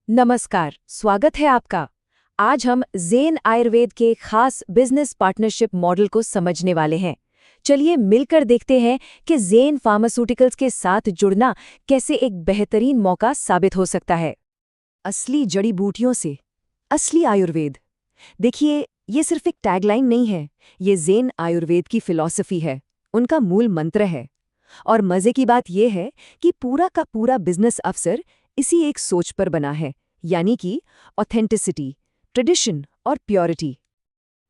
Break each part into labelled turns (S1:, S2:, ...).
S1: नमस्कार, स्वागत है आपका। आज हम ज़ेन आयुर्वेद के खास बिजनेस पार्टनरशिप मॉडल को समझने वाले हैं। चलिए मिलकर देखते हैं कि ज़ेन फार्मास्यूटिकल्स के साथ जुड़ना कैसे एक बेहतरीन मौका साबित हो सकता है। असली जड़ी बूटियों से असली आयुर्वेद। देखिए, ये सिर्फ एक टैगलाइन नहीं है, ये ज़ेन आयुर्वेद की फिलॉसफी है, उनका मूल मंत्र है। और मजे की बात यह है कि पूरा का पूरा बिजनेस अवसर इसी एक सोच पर बना है, यानी कि ऑथेंटिसिटी, ट्रेडिशन और प्योरिटी।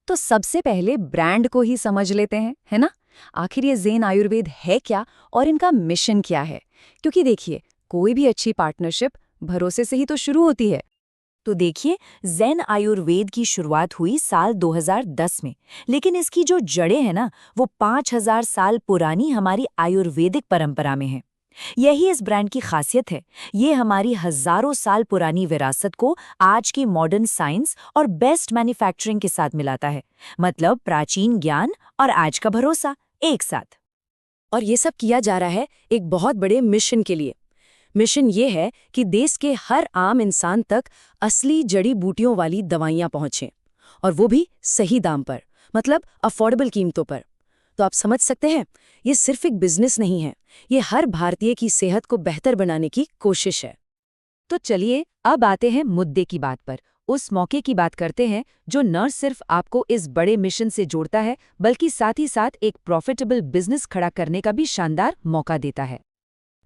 S1: तो सबसे पहले ब्रांड को ही समझ लेते हैं, है ना? आखिर ये ज़ेन आयुर्वेद है क्या और इनका मिशन क्या है? क्योंकि देखिए, कोई भी अच्छी पार्टनरशिप भरोसे से ही तो शुरू होती है। तो देखिए, ज़ेन आयुर्वेद की शुरुआत हुई साल 2010 में, लेकिन इसकी जो जड़ें हैं ना, वो 5000 साल पुरानी हमारी आयुर्वेदिक परंपरा में हैं। यही इस ब्रांड की खासियत है। ये हमारी हजारों साल पुरानी विरासत को आज की मॉडर्न साइंस और बेस्ट मैन्युफैक्चरिंग के साथ मिलाता है। मतलब प्राचीन ज्ञान और आज का भरोसा एक साथ। और ये सब किया जा रहा है एक बहुत बड़े मिशन के लिए। मिशन ये है कि देश के हर आम इंसान तक असली जड़ी बूटियों वाली दवाइयाँ पहुँचें, और वो भी सही दाम पर, मतलब अफोर्डेबल कीमतों पर। तो आप समझ सकते हैं, ये सिर्फ एक बिजनेस नहीं है, ये हर भारतीय की सेहत को बेहतर बनाने की कोशिश है। तो चलिए अब आते हैं मुद्दे की बात पर, उस मौके की बात करते हैं जो न सिर्फ आपको इस बड़े मिशन से जोड़ता है, बल्कि साथ ही साथ एक प्रॉफिटेबल बिजनेस खड़ा करने का भी शानदार मौका देता है।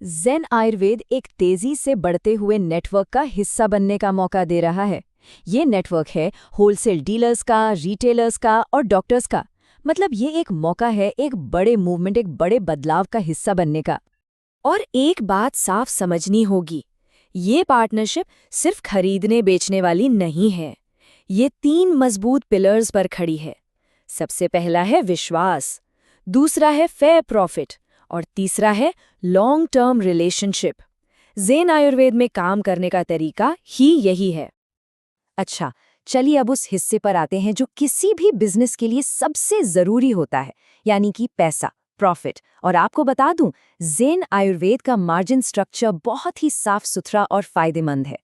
S1: ज़ेन आयुर्वेद एक तेजी से बढ़ते हुए नेटवर्क का हिस्सा बनने का मौका दे रहा है। ये नेटवर्क है होलसेल डीलर्स का, रिटेलर्स का और डॉक्टर्स का। मतलब ये एक मौका है एक बड़े मूवमेंट, एक बड़े बदलाव का हिस्सा बनने का। और एक बात साफ समझनी होगी, ये पार्टनरशिप सिर्फ खरीदने बेचने वाली नहीं है। ये 3 मजबूत पिलर्स पर खड़ी है। सबसे पहला है विश्वास, दूसरा है फेयर प्रॉफिट और तीसरा है long term relationship. Zen Ayurveda में काम करने का तरीका ही यही है। अच्छा, चलिए अब उस हिस्से पर आते हैं जो किसी भी बिजनेस के लिए सबसे जरूरी होता है, यानी कि पैसा, प्रॉफिट। और आपको बता दूं, ज़ेन आयुर्वेद का मार्जिन स्ट्रक्चर बहुत ही साफ सुथरा और फायदेमंद है।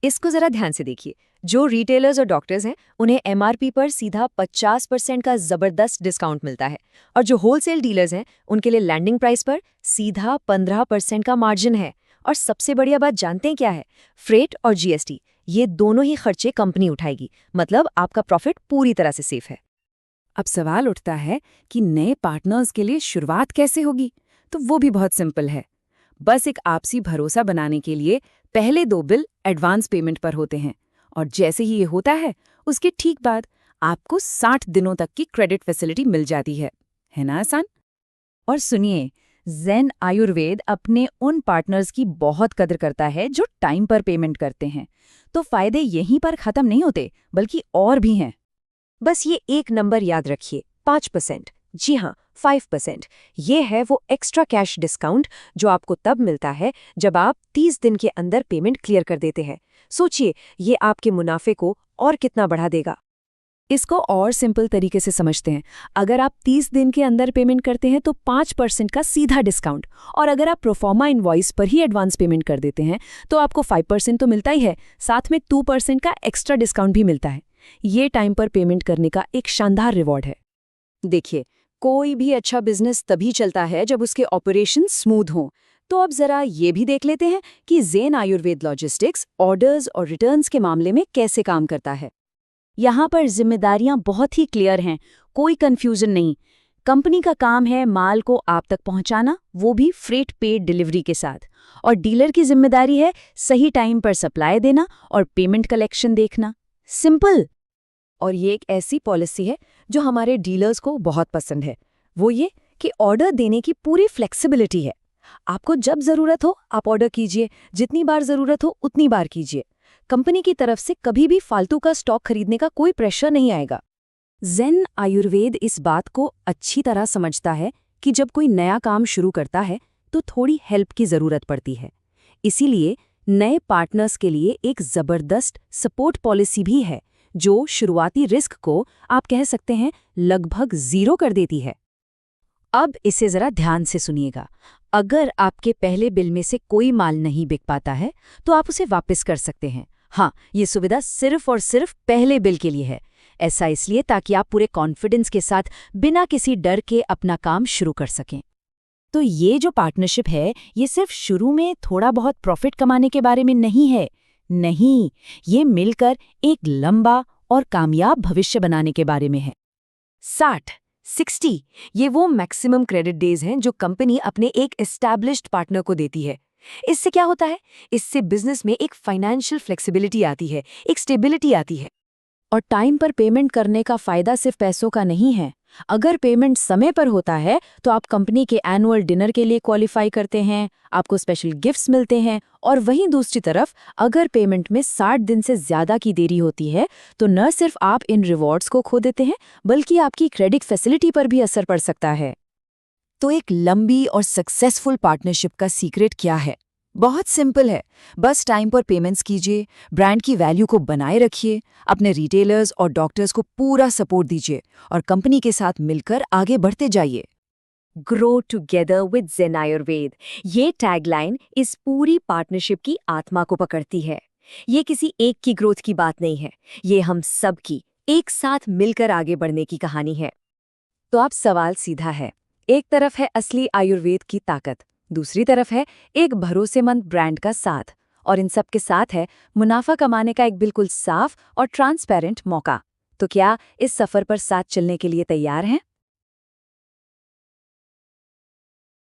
S1: इसको जरा ध्यान से देखिए। जो रिटेलर्स और डॉक्टर्स हैं, उन्हें एमआरपी पर सीधा 50% का जबरदस्त डिस्काउंट मिलता है, और जो होलसेल डीलर्स हैं, उनके लिए लैंडिंग प्राइस पर सीधा 15% का मार्जिन है। और सबसे बढ़िया बात जानते हैं क्या है? फ्रेट और जीएसटी, ये दोनों ही खर्चे कंपनी उठाएगी। मतलब आपका प्रॉफिट पूरी तरह से सेफ है। अब सवाल उठता है कि नए पार्टनर्स के लिए शुरुआत कैसे होगी? तो वो भी बहुत सिंपल है। बस एक आपसी भरोसा बनाने के लिए पहले 2 बिल एडवांस पेमेंट पर होते हैं, और जैसे ही ये होता है, उसके ठीक बाद आपको 60 दिनों तक की क्रेडिट फैसिलिटी मिल जाती है ना आसान? और सुनिए, ज़ेन आयुर्वेद अपने उन पार्टनर्स की बहुत कदर करता है जो टाइम पर पेमेंट करते हैं। तो फायदे यहीं पर खत्म नहीं होते, बल्कि और भी हैं। बस ये एक नंबर याद रखिए, 5%। जी हाँ, 5%। ये है वो एक्स्ट्रा कैश डिस्काउंट जो आपको तब मिलता है जब आप 30 दिन के अंदर पेमेंट क्लियर कर देते हैं। सोचिए, ये आपके मुनाफे को और कितना बढ़ा देगा। इसको और सिंपल तरीके से समझते हैं। अगर आप 30 दिन के अंदर पेमेंट करते हैं तो 5% का सीधा डिस्काउंट, और अगर आप प्रोफॉर्मा इनवॉइस पर ही एडवांस पेमेंट कर देते हैं तो आपको 5% तो मिलता ही है, साथ में 2% का एक्स्ट्रा डिस्काउंट भी मिलता है। ये टाइम पर पेमेंट करने का एक शानदार रिवॉर्ड है। देखिए, कोई भी अच्छा बिजनेस तभी चलता है जब उसके ऑपरेशन स्मूथ हों। तो अब जरा ये भी देख लेते हैं कि ज़ेन आयुर्वेद लॉजिस्टिक्स ऑर्डर्स और रिटर्न्स के मामले में कैसे काम करता है। यहाँ पर जिम्मेदारियां बहुत ही क्लियर हैं, कोई कंफ्यूजन नहीं। कंपनी का काम है माल को आप तक पहुंचाना, वो भी फ्रेट पेड डिलीवरी के साथ। और डीलर की जिम्मेदारी है सही टाइम पर सप्लाई देना और पेमेंट कलेक्शन देखना। सिंपल। और ये एक ऐसी पॉलिसी है जो हमारे डीलर्स को बहुत पसंद है। वो ये कि ऑर्डर देने की पूरी फ्लेक्सिबिलिटी है। आपको जब ज़रूरत हो आप ऑर्डर कीजिए, जितनी बार ज़रूरत हो उतनी बार कीजिए। कंपनी की तरफ से कभी भी फालतू का स्टॉक खरीदने का कोई प्रेशर नहीं आएगा। ज़ेन आयुर्वेद इस बात को अच्छी तरह समझता है कि जब कोई नया काम शुरू करता है तो थोड़ी हेल्प की ज़रूरत पड़ती है। इसीलिए नए पार्टनर्स के लिए एक ज़बरदस्त सपोर्ट पॉलिसी भी है जो शुरुआती रिस्क को आप कह सकते हैं लगभग 0 कर देती है। अब इसे जरा ध्यान से सुनिएगा। अगर आपके पहले बिल में से कोई माल नहीं बिक पाता है तो आप उसे वापस कर सकते हैं। हाँ, ये सुविधा सिर्फ और सिर्फ पहले बिल के लिए है। ऐसा इसलिए ताकि आप पूरे कॉन्फिडेंस के साथ बिना किसी डर के अपना काम शुरू कर सकें। तो ये जो पार्टनरशिप है, ये सिर्फ शुरू में थोड़ा बहुत प्रॉफिट कमाने के बारे में नहीं है। नहीं, ये मिलकर एक लंबा और कामयाब भविष्य बनाने के बारे में है। 60 ये वो मैक्सिमम क्रेडिट डेज हैं जो कंपनी अपने एक एस्टैब्लिश्ड पार्टनर को देती है। इससे क्या होता है? इससे बिजनेस में एक फाइनेंशियल फ्लेक्सिबिलिटी आती है, एक स्टेबिलिटी आती है। और टाइम पर पेमेंट करने का फायदा सिर्फ पैसों का नहीं है। अगर पेमेंट समय पर होता है तो आप कंपनी के एनुअल डिनर के लिए क्वालिफाई करते हैं, आपको स्पेशल गिफ्ट्स मिलते हैं। और वहीं दूसरी तरफ अगर पेमेंट में 60 दिन से ज्यादा की देरी होती है तो न सिर्फ आप इन रिवॉर्ड्स को खो देते हैं, बल्कि आपकी क्रेडिट फैसिलिटी पर भी असर पड़ सकता है। तो एक लंबी और सक्सेसफुल पार्टनरशिप का सीक्रेट क्या है? बहुत सिंपल है। बस टाइम पर पेमेंट्स कीजिए, ब्रांड की वैल्यू को बनाए रखिए, अपने रिटेलर्स और डॉक्टर्स को पूरा सपोर्ट दीजिए और कंपनी के साथ मिलकर आगे बढ़ते जाइए। Grow together with Zen Ayurveda, ये टैगलाइन इस पूरी पार्टनरशिप की आत्मा को पकड़ती है। ये किसी एक की ग्रोथ की बात नहीं है, ये हम सब की एक साथ मिलकर आगे बढ़ने की कहानी है। तो अब सवाल सीधा है, एक तरफ है असली आयुर्वेद की ताकत, दूसरी तरफ है एक भरोसेमंद ब्रांड का साथ, और इन सब के साथ है मुनाफा कमाने का एक बिल्कुल साफ और ट्रांसपेरेंट मौका। तो क्या इस सफर पर साथ चलने के लिए तैयार हैं?